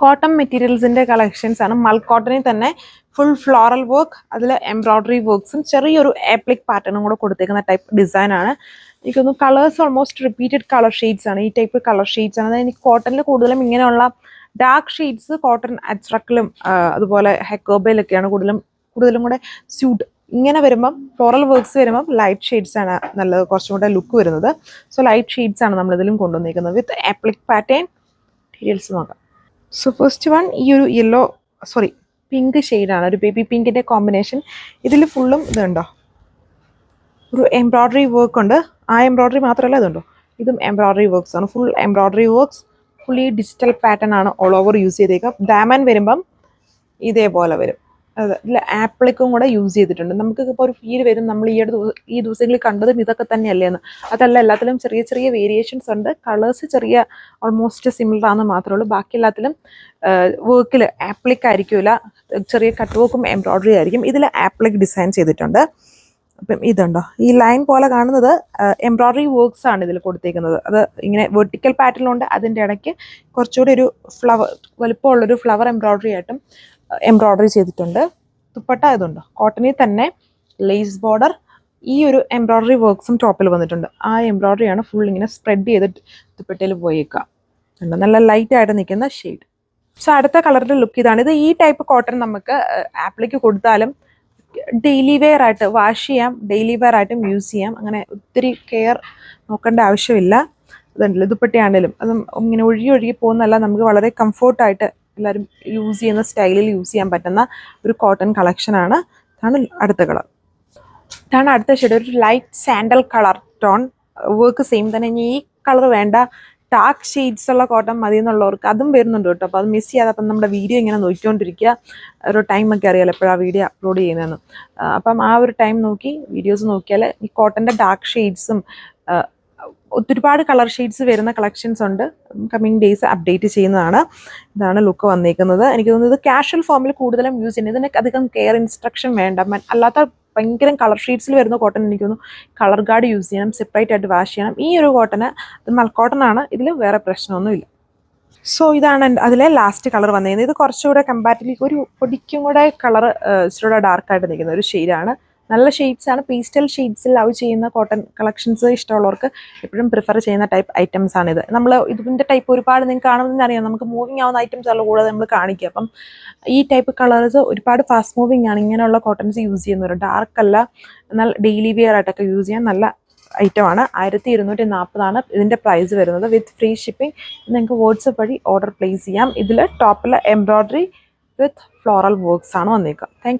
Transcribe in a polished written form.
Cotton മെറ്റീരിയൽസിൻ്റെ collections ആണ്. മൽ കോട്ടണിൽ തന്നെ ഫുൾ ഫ്ലോറൽ വർക്ക്, അതിൽ എംബ്രോയ്ഡറി വർക്ക്സും ചെറിയൊരു ആപ്ലിക് പാറ്റേണും കൂടെ കൊടുത്തേക്കുന്ന ടൈപ്പ് ഡിസൈനാണ്. എനിക്കൊന്ന് colours almost repeated colour shades ആണ്. ഈ ടൈപ്പ് കളർ ഷെയ്ഡ്സ് ആണ്. അതായത് എനിക്ക് കോട്ടണിൽ കൂടുതലും ഇങ്ങനെയുള്ള ഡാർക്ക് ഷെയ്ഡ്സ് കോട്ടൺ അജ്രക്കിലും അതുപോലെ ഹെക്കോബയിലൊക്കെയാണ് കൂടുതലും കൂടെ സ്യൂട്ട്. ഇങ്ങനെ വരുമ്പം ഫ്ലോറൽ വർക്ക്സ് വരുമ്പം ലൈറ്റ് ഷെയ്ഡ്സ് ആണ് നല്ലത്, കുറച്ചും കൂടെ ലുക്ക് വരുന്നത്. സോ ലൈറ്റ് ഷെയ്ഡ്സ് ആണ് നമ്മളിതിലും കൊണ്ടുവന്നിരിക്കുന്നത് വിത്ത് ആപ്ലിക് പാറ്റേൺ. മെറ്റീരിയൽസ് നോക്കാം. സോ ഫസ്റ്റ് വൺ ഈ ഒരു പിങ്ക് ഷെയ്ഡാണ്, ഒരു ബേബി പിങ്കിൻ്റെ കോമ്പിനേഷൻ. ഇതിൽ ഫുള്ളും ഇതുണ്ടോ, ഒരു എംബ്രോയ്ഡറി വർക്ക് ഉണ്ട്. ആ എംബ്രോയ്ഡറി മാത്രമല്ല ഇതുണ്ടോ, ഇതും എംബ്രോയ്ഡറി വർക്ക്സ് ആണ്. Full embroidery works, fully digital pattern ആണ് ഓൾ ഓവർ യൂസ് ചെയ്തേക്കാം. ഡാമൻ വരുമ്പം ഇതേപോലെ വരും. അതെ, ഇതിൽ ആപ്ലിക്കും കൂടെ യൂസ് ചെയ്തിട്ടുണ്ട്. നമുക്ക് ഇപ്പോൾ ഒരു ഫീൽ വരും നമ്മൾ ഈ ദിവസങ്ങളിൽ കണ്ടതും ഇതൊക്കെ തന്നെയല്ലേ എന്ന്. അതല്ല, എല്ലാത്തിലും ചെറിയ ചെറിയ വേരിയേഷൻസ് ഉണ്ട്. കളേഴ്സ് ചെറിയ ഓൾമോസ്റ്റ് സിമിലർ ആണെന്ന് മാത്രമേ ഉള്ളൂ. ബാക്കി എല്ലാത്തിലും വർക്കിൽ ആപ്ലിക് ആയിരിക്കില്ല, ചെറിയ കട്ട് വർക്കും എംബ്രോയ്ഡറി ആയിരിക്കും. ഇതിൽ ആപ്ലിക് ഡിസൈൻ ചെയ്തിട്ടുണ്ട്. അപ്പം ഇതുണ്ടോ, ഈ ലൈൻ പോലെ കാണുന്നത് എംബ്രോയ്ഡറി വർക്ക്സ് ആണ് ഇതിൽ കൊടുത്തേക്കുന്നത്. അത് ഇങ്ങനെ വെർട്ടിക്കൽ പാറ്റേണിലുണ്ട്. അതിൻ്റെ ഇടയ്ക്ക് കുറച്ചുകൂടി ഒരു വലുപ്പമുള്ളൊരു ഫ്ലവർ എംബ്രോയ്ഡറി ആയിട്ടും എംബ്രോയ്ഡറി ചെയ്തിട്ടുണ്ട്. ദുപ്പട്ട ഇതുണ്ടോ, കോട്ടണിൽ തന്നെ ലേസ് ബോർഡർ, ഈ ഒരു എംബ്രോയ്ഡറി വർക്ക്സും ടോപ്പിൽ വന്നിട്ടുണ്ട്. ആ എംബ്രോയ്ഡറിയാണ് ഫുൾ ഇങ്ങനെ സ്പ്രെഡ് ചെയ്തിട്ട് ദുപ്പട്ടയിൽ പോയേക്കുക. നല്ല ലൈറ്റ് ആയിട്ട് നിൽക്കുന്ന ഷെയ്ഡ്. സോ അടുത്ത കളറിൻ്റെ ലുക്ക് ഇതാണ്. ഇത് ഈ ടൈപ്പ് കോട്ടൺ നമുക്ക് ആപ്ലിക്ക് കൊടുത്താലും ഡെയിലി വെയർ ആയിട്ട് വാഷ് ചെയ്യാം, ഡെയിലി വെയർ ആയിട്ടും യൂസ് ചെയ്യാം. അങ്ങനെ ഒത്തിരി കെയർ നോക്കേണ്ട ആവശ്യമില്ല. അതുണ്ടല്ലോ ദുപ്പട്ടയാണേലും അതും ഇങ്ങനെ ഒഴുകി പോകുന്നതല്ല, നമുക്ക് വളരെ കംഫോർട്ടായിട്ട് എല്ലാവരും യൂസ് ചെയ്യുന്ന സ്റ്റൈലിൽ യൂസ് ചെയ്യാൻ പറ്റുന്ന ഒരു കോട്ടൺ കളക്ഷനാണ്. ഇതാണ് അടുത്ത കളർ. ഇതാണ് അടുത്ത ഷെയ്ഡ്, ഒരു light sandal colour tone. Work same തന്നെ. ഇനി ഈ കളർ വേണ്ട, ഡാർക്ക് ഷെയ്ഡ്സ് ഉള്ള കോട്ടൺ മതി എന്നുള്ളവർക്ക് അതും വരുന്നുണ്ട് കേട്ടോ. അപ്പോൾ അത് മിസ് ചെയ്യാതെ അപ്പം നമ്മുടെ വീഡിയോ ഇങ്ങനെ നോക്കിക്കൊണ്ടിരിക്കുക. ഒരു ടൈമൊക്കെ അറിയാമല്ലോ എപ്പോഴാണ് വീഡിയോ അപ്ലോഡ് ചെയ്യുന്നതെന്ന്. അപ്പം ആ ഒരു ടൈം നോക്കി വീഡിയോസ് നോക്കിയാൽ ഈ കോട്ടൻ്റെ ഡാർക്ക് ഷെയ്ഡ്സും ഒരുപാട് കളർ ഷെയ്ഡ്സ് വരുന്ന കളക്ഷൻസ് ഉണ്ട്. കമ്മിങ് ഡേയ്സ് അപ്ഡേറ്റ് ചെയ്യുന്നതാണ്. ഇതാണ് ലുക്ക് വന്നിരിക്കുന്നത്. എനിക്ക് തോന്നുന്നത് കാഷ്വൽ ഫോമിൽ കൂടുതലും യൂസ് ചെയ്യുന്നത്. ഇതിനൊക്കെ അധികം കെയർ ഇൻസ്ട്രക്ഷൻ വേണ്ട. അല്ലാത്ത ഭയങ്കര കളർ ഷെയ്ഡ്സിൽ വരുന്ന കോട്ടൺ എനിക്ക് തോന്നുന്നു കളർ ഗാർഡ് യൂസ് ചെയ്യണം, സെപ്പറേറ്റ് ആയിട്ട് വാഷ് ചെയ്യണം. ഈ ഒരു കോട്ടന് ഇത് മൽക്കോട്ടൺ ആണ്, ഇതിൽ വേറെ പ്രശ്നമൊന്നുമില്ല. സോ ഇതാണ് അതിലെ ലാസ്റ്റ് കളർ വന്നിരിക്കുന്നത്. ഇത് കുറച്ചുകൂടെ കമ്പാരിറ്റീവ്ലി ഒരു പൊടിക്കും കൂടെ കളർ ഇച്ചിരി ഡാർക്കായിട്ട് നിൽക്കുന്ന ഒരു ഷെയ്ഡാണ്. നല്ല ഷെയ്ഡ്സാണ്. പേസ്റ്റൽ ഷെയ്ഡ്സിൽ ലവ് ചെയ്യുന്ന കോട്ടൺ കളക്ഷൻസ് ഇഷ്ടമുള്ളവർക്ക് എപ്പോഴും പ്രിഫർ ചെയ്യുന്ന ടൈപ്പ് ഐറ്റംസ് ആണിത്. നമ്മൾ ഇതിൻ്റെ ടൈപ്പ് ഒരുപാട് നിങ്ങൾക്ക് കാണുമ്പോൾ അറിയാം, നമുക്ക് മൂവിങ് ആവുന്ന ഐറ്റംസ് ആണ് കൂടുതൽ നമ്മൾ കാണിക്കുക. അപ്പം ഈ ടൈപ്പ് കളേഴ്സ് ഒരുപാട് ഫാസ്റ്റ് മൂവിങ് ആണ്. ഇങ്ങനെയുള്ള കോട്ടൺസ് യൂസ് ചെയ്യുന്നവർ ഡാർക്ക് അല്ല, എന്നാൽ ഡെയിലി വെയർ ആയിട്ടൊക്കെ യൂസ് ചെയ്യാൻ നല്ല ഐറ്റമാണ്. 1240 ഇതിൻ്റെ പ്രൈസ് വരുന്നത്. വിത്ത് ഫ്രീ ഷിപ്പിംഗ്. നിങ്ങൾക്ക് വാട്സപ്പ് വഴി ഓർഡർ പ്ലേസ് ചെയ്യാം. ഇതിൽ ടോപ്പിൽ എംബ്രോയ്ഡറി വിത്ത് ഫ്ലോറൽ വർക്ക്സ് ആണ് വന്നേക്കുക. താങ്ക്